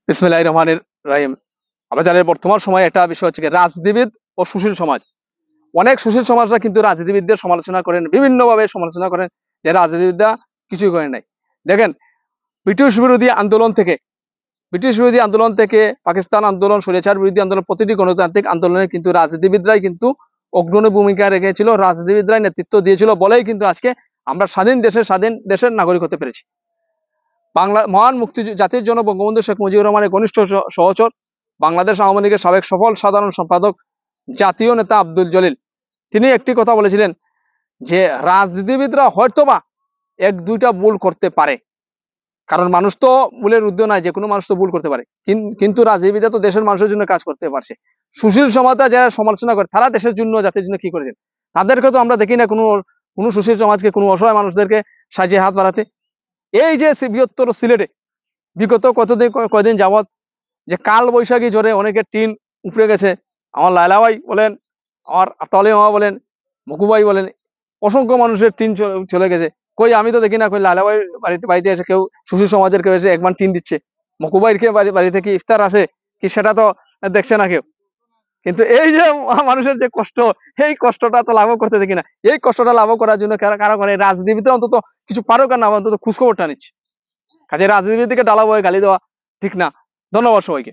বিসমিল্লাহির রহমানির রহিম। আমরা জানি বর্তমান সময়ে একটা বিষয় হচ্ছে রাজনীতিবিদ ও সুশীল সমাজ। অনেক সুশীল সমাজরা কিন্তু রাজনীতিবিদদের সমালোচনা করেন, বিভিন্নভাবে সমালোচনা করেন যে রাজনীতিবিদরা কিছুই করেন নাই। দেখেন, ব্রিটিশ বিরোধী আন্দোলন থেকে পাকিস্তান আন্দোলন, স্বৈরাচার বিরোধী আন্দোলন, প্রতিটি গণতান্ত্রিক আন্দোলনে কিন্তু রাজনীতিবিদরাই কিন্তু অগ্রণী ভূমিকা রেখেছিল, রাজনীতিবিদরাই নেতৃত্ব দিয়েছিল বলেই কিন্তু আজকে আমরা স্বাধীন দেশের নাগরিক হতে পেরেছি। মহান জাতির জন্য বঙ্গবন্ধু শেখ মুজিবুর রহমানের ঘনিষ্ঠ সহচর, বাংলাদেশ আওয়ামী লীগের সাবেক সফল সাধারণ সম্পাদক, জাতীয় নেতা আব্দুল জলিল, তিনি একটি কথা বলেছিলেন যে রাজনীতিবিদরা হয়তোবা এক দুইটা ভুল করতে পারে, কারণ মানুষ তো ভুলের ঊর্ধ্বে নাই, যে কোনো মানুষ তো ভুল করতে পারে, কিন্তু রাজনীতিবিদরা তো দেশের মানুষের জন্য কাজ করতে পারছে। সুশীল সমাজটা যারা সমালোচনা করে তারা দেশের জন্য, জাতির জন্য কি করেছেন? তাদেরকে তো আমরা দেখি না কোনো সুশীল সমাজকে, কোনো অসহায় মানুষদেরকে সাজিয়ে হাত বাড়াতে। এই যে বৃহত্তর সিলেটে বিগত কয়দিন যাবৎ যে কাল বৈশাখী ঝড়ে অনেকের টিন উপড়ে গেছে, আমার লায়লা ভাই বলেন, আমার আফতালি মামা বলেন, মকু ভাই বলেন, অসংখ্য মানুষের টিন চলে গেছে। কই আমি তো দেখি না, কই লায়লা ভাই বাড়িতে এসে কেউ সুশীল সমাজের কেউ এসে একবার টিন দিচ্ছে। মকু ভাইয়ের বাড়িতে কি ইফতার আছে কি সেটা তো দেখছে না কেউ। কিন্তু এই যে মানুষের যে কষ্ট, এই কষ্টটা তো লাভ করতে দেখি না। এই কষ্টটা লাভ করার জন্য কারো করে রাজনীতিবিদরা অন্তত কিছু পারুক আর না, অন্তত খোঁজখবরটা নিচ্ছে। কাজে রাজনীতিবিদকে ডালা বয়ে গালি দেওয়া ঠিক না। ধন্যবাদ সবাইকে।